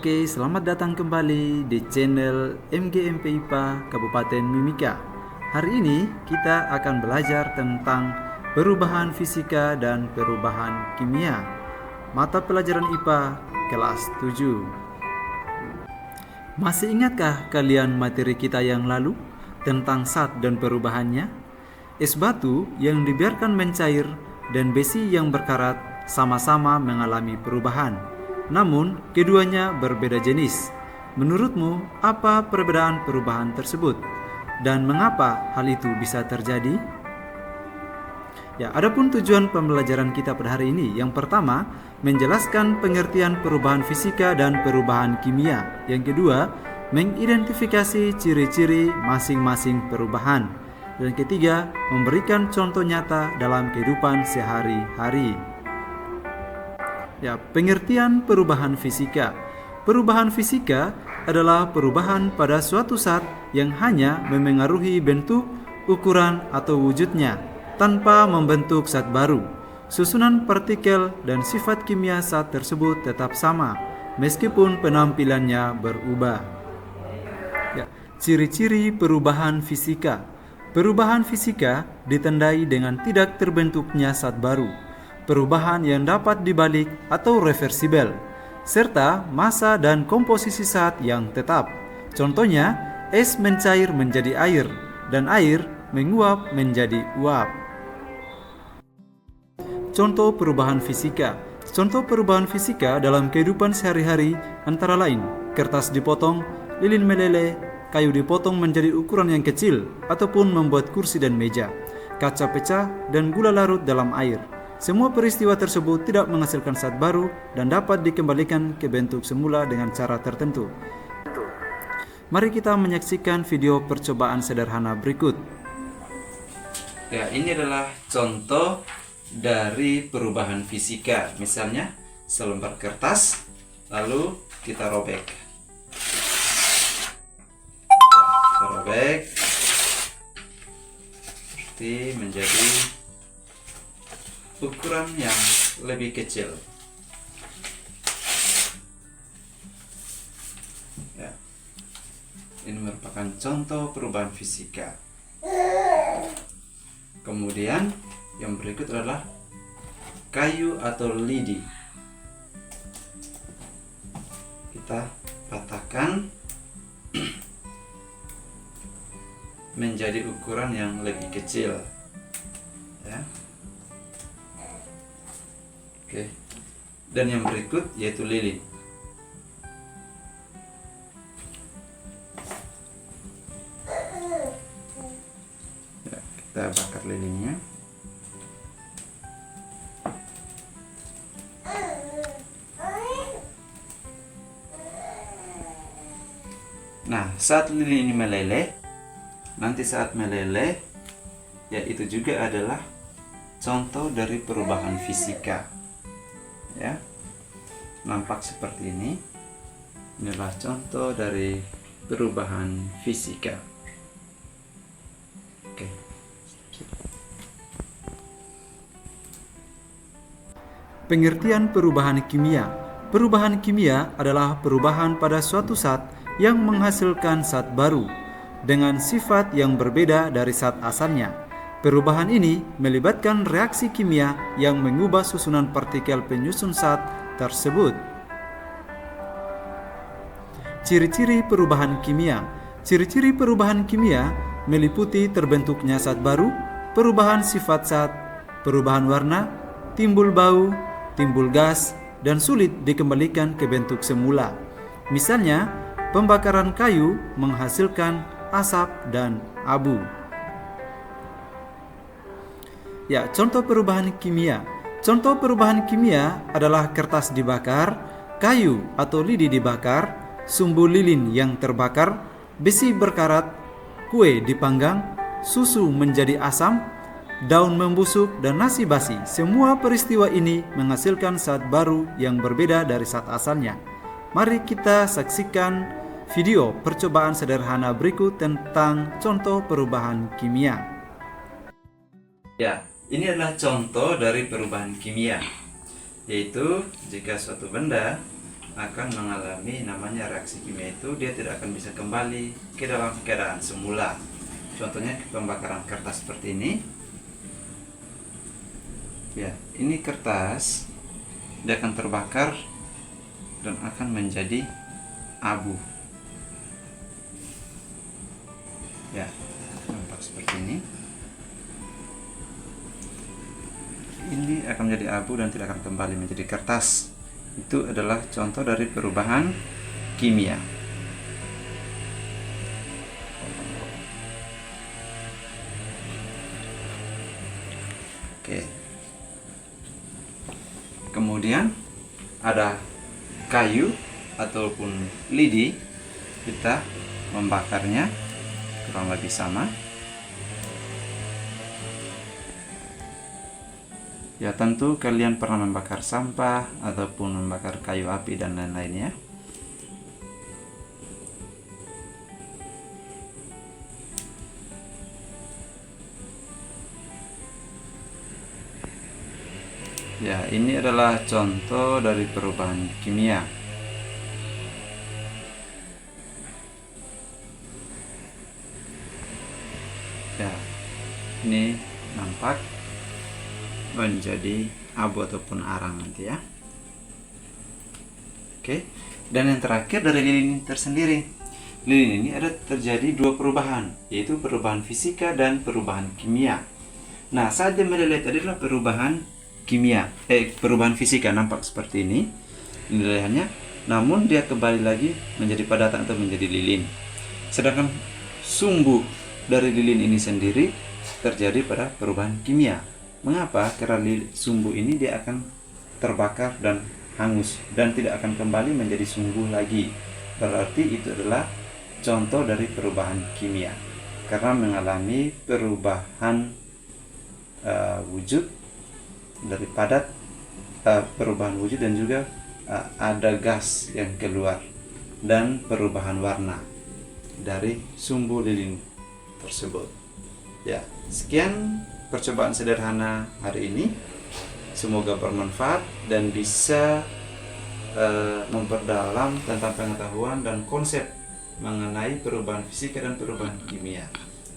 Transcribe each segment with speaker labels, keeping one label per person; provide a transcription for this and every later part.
Speaker 1: Oke, selamat datang kembali di channel MGMP IPA Kabupaten Mimika. Hari ini kita akan belajar tentang perubahan fisika dan perubahan kimia. Mata pelajaran IPA kelas 7. Masih ingatkah kalian materi kita yang lalu tentang zat dan perubahannya? Es batu yang dibiarkan mencair dan besi yang berkarat sama-sama mengalami perubahan. Namun, keduanya berbeda jenis. Menurutmu, apa perbedaan perubahan tersebut? Dan mengapa hal itu bisa terjadi? Ya, adapun tujuan pembelajaran kita pada hari ini, yang pertama, menjelaskan pengertian perubahan fisika dan perubahan kimia. Yang kedua, mengidentifikasi ciri-ciri masing-masing perubahan. Dan ketiga, memberikan contoh nyata dalam kehidupan sehari-hari. Ya, pengertian perubahan fisika. Perubahan fisika adalah perubahan pada suatu zat yang hanya memengaruhi bentuk, ukuran, atau wujudnya tanpa membentuk zat baru. Susunan partikel dan sifat kimia zat tersebut tetap sama meskipun penampilannya berubah. Ya, ciri-ciri perubahan fisika. Perubahan fisika ditandai dengan tidak terbentuknya zat baru, perubahan yang dapat dibalik atau reversibel, serta massa dan komposisi zat yang tetap. Contohnya, es mencair menjadi air, dan air menguap menjadi uap. Contoh perubahan fisika. Contoh perubahan fisika dalam kehidupan sehari-hari antara lain kertas dipotong, lilin meleleh, kayu dipotong menjadi ukuran yang kecil, ataupun membuat kursi dan meja, kaca pecah, dan gula larut dalam air. Semua peristiwa tersebut tidak menghasilkan zat baru dan dapat dikembalikan ke bentuk semula dengan cara tertentu. Mari kita menyaksikan video percobaan sederhana berikut.
Speaker 2: Ya, ini adalah contoh dari perubahan fisika. Misalnya, selembar kertas, lalu kita robek. Kita robek, seperti menjadi ukuran yang lebih kecil. Ya. Ini merupakan contoh perubahan fisika. Kemudian yang berikut adalah kayu atau lidi. Kita patahkan menjadi ukuran yang lebih kecil. Ya. Oke. Dan yang berikut yaitu lilin. Ya, kita bakar lilinnya. Nah, saat lilin ini meleleh, nanti saat meleleh, ya itu juga adalah contoh dari perubahan fisika. Ya, nampak seperti ini. Inilah contoh dari perubahan fisika. Oke.
Speaker 1: Pengertian perubahan kimia. Perubahan kimia adalah perubahan pada suatu zat yang menghasilkan zat baru dengan sifat yang berbeda dari zat asalnya. Perubahan ini melibatkan reaksi kimia yang mengubah susunan partikel penyusun zat tersebut. Ciri-ciri perubahan kimia. Ciri-ciri perubahan kimia meliputi terbentuknya zat baru, perubahan sifat zat, perubahan warna, timbul bau, timbul gas, dan sulit dikembalikan ke bentuk semula. Misalnya, pembakaran kayu menghasilkan asap dan abu. Ya, contoh perubahan kimia. Contoh perubahan kimia adalah kertas dibakar, kayu atau lidi dibakar, sumbu lilin yang terbakar, besi berkarat, kue dipanggang, susu menjadi asam, daun membusuk, dan nasi basi. Semua peristiwa ini menghasilkan zat baru yang berbeda dari zat asalnya. Mari kita saksikan video percobaan sederhana berikut tentang contoh perubahan kimia.
Speaker 2: Ya, ini adalah contoh dari perubahan kimia, yaitu jika suatu benda akan mengalami namanya reaksi kimia itu, dia tidak akan bisa kembali ke dalam keadaan semula. Contohnya pembakaran kertas seperti ini. Ya, ini kertas, dia akan terbakar dan akan menjadi abu. Ya, nampak seperti ini. Ini akan menjadi abu dan tidak akan kembali menjadi kertas. Itu adalah contoh dari perubahan kimia. Oke. Kemudian ada kayu ataupun lidi, kita membakarnya kurang lebih sama. Ya, tentu kalian pernah membakar sampah ataupun membakar kayu api dan lain-lainnya. Ya, ini adalah contoh dari perubahan kimia. Ya, ini nampak menjadi abu ataupun arang nanti ya. Oke, dan yang terakhir dari lilin tersendiri. Lilin ini ada terjadi dua perubahan, yaitu perubahan fisika dan perubahan kimia. Nah, saat dia meleleh tadi adalah perubahan kimia, perubahan fisika, nampak seperti ini lelehannya, namun dia kembali lagi menjadi padatan atau menjadi lilin. Sedangkan sumbu dari lilin ini sendiri terjadi pada perubahan kimia. Mengapa? Karena sumbu ini dia akan terbakar dan hangus dan tidak akan kembali menjadi sumbu lagi. Berarti itu adalah contoh dari perubahan kimia, karena mengalami perubahan wujud dari padat, perubahan wujud dan juga ada gas yang keluar dan perubahan warna dari sumbu lilin tersebut. Ya, sekian percobaan sederhana hari ini. Semoga bermanfaat dan bisa memperdalam tentang pengetahuan dan konsep mengenai perubahan fisika dan perubahan kimia.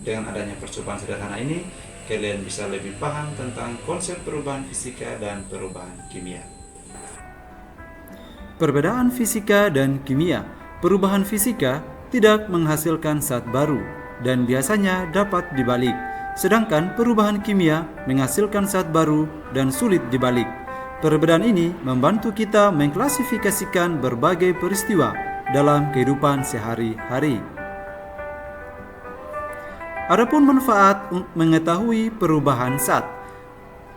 Speaker 2: Dengan adanya percobaan sederhana ini, kalian bisa lebih paham tentang konsep perubahan fisika dan perubahan kimia.
Speaker 1: Perbedaan fisika dan kimia. Perubahan fisika tidak menghasilkan zat baru dan biasanya dapat dibalik. Sedangkan perubahan kimia menghasilkan zat baru dan sulit dibalik. Perbedaan ini membantu kita mengklasifikasikan berbagai peristiwa dalam kehidupan sehari-hari. Adapun manfaat mengetahui perubahan zat.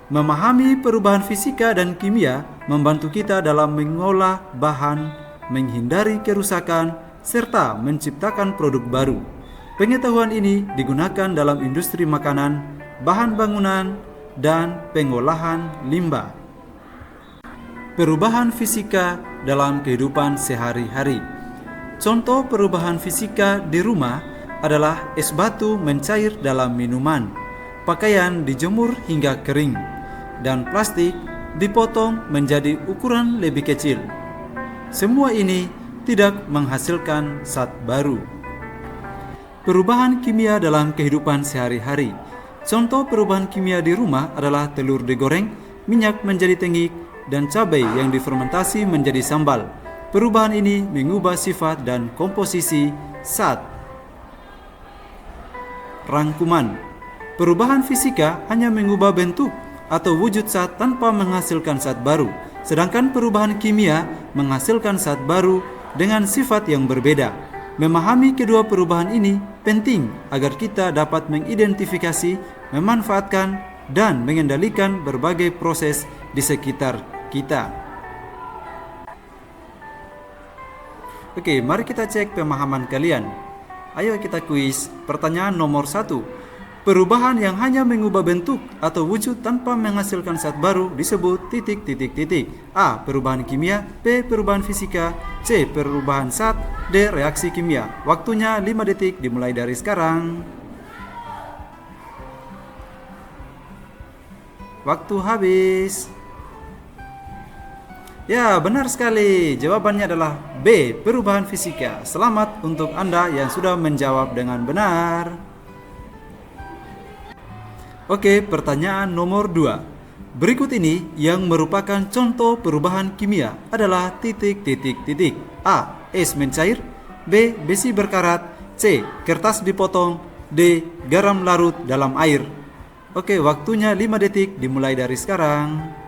Speaker 1: Memahami perubahan fisika dan kimia membantu kita dalam mengolah bahan, menghindari kerusakan, serta menciptakan produk baru. Pengetahuan ini digunakan dalam industri makanan, bahan bangunan, dan pengolahan limbah. Perubahan fisika dalam kehidupan sehari-hari. Contoh perubahan fisika di rumah adalah es batu mencair dalam minuman, pakaian dijemur hingga kering, dan plastik dipotong menjadi ukuran lebih kecil. Semua ini tidak menghasilkan zat baru. Perubahan kimia dalam kehidupan sehari-hari. Contoh perubahan kimia di rumah adalah telur digoreng, minyak menjadi tengik, dan cabai yang difermentasi menjadi sambal. Perubahan ini mengubah sifat dan komposisi zat. Rangkuman. Perubahan fisika hanya mengubah bentuk atau wujud zat tanpa menghasilkan zat baru, sedangkan perubahan kimia menghasilkan zat baru dengan sifat yang berbeda. Memahami kedua perubahan ini penting agar kita dapat mengidentifikasi, memanfaatkan, dan mengendalikan berbagai proses di sekitar kita. Oke, mari kita cek pemahaman kalian. Ayo kita kuis. Pertanyaan nomor 1. Perubahan yang hanya mengubah bentuk atau wujud tanpa menghasilkan zat baru disebut titik. A. Perubahan kimia. B. Perubahan fisika. C. Perubahan zat. D. Reaksi kimia. Waktunya 5 detik dimulai dari sekarang. Waktu habis. Ya, benar sekali. Jawabannya adalah B, perubahan fisika. Selamat untuk Anda yang sudah menjawab dengan benar. Oke, pertanyaan nomor 2. Berikut ini yang merupakan contoh perubahan kimia adalah titik. A. Es mencair. B. Besi berkarat. C. Kertas dipotong. D. Garam larut dalam air. Oke, waktunya 5 detik dimulai dari sekarang.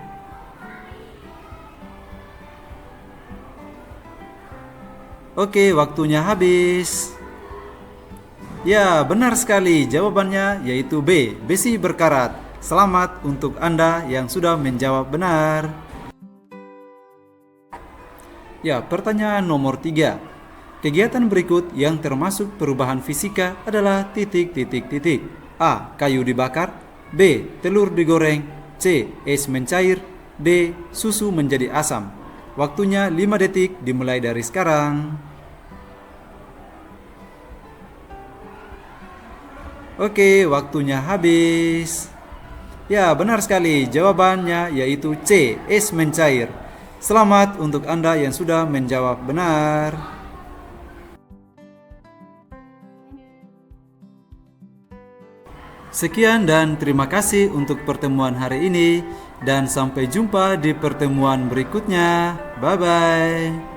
Speaker 1: Oke, waktunya habis. Ya, benar sekali. Jawabannya yaitu B, besi berkarat. Selamat untuk Anda yang sudah menjawab benar. Ya, pertanyaan nomor 3. Kegiatan berikut yang termasuk perubahan fisika adalah titik. A. Kayu dibakar. B. Telur digoreng. C. Es mencair. D. Susu menjadi asam. Waktunya 5 detik dimulai dari sekarang. Oke, waktunya habis. Ya, benar sekali. Jawabannya yaitu C, es mencair. Selamat untuk Anda yang sudah menjawab benar. Sekian dan terima kasih untuk pertemuan hari ini. Dan sampai jumpa di pertemuan berikutnya. Bye-bye.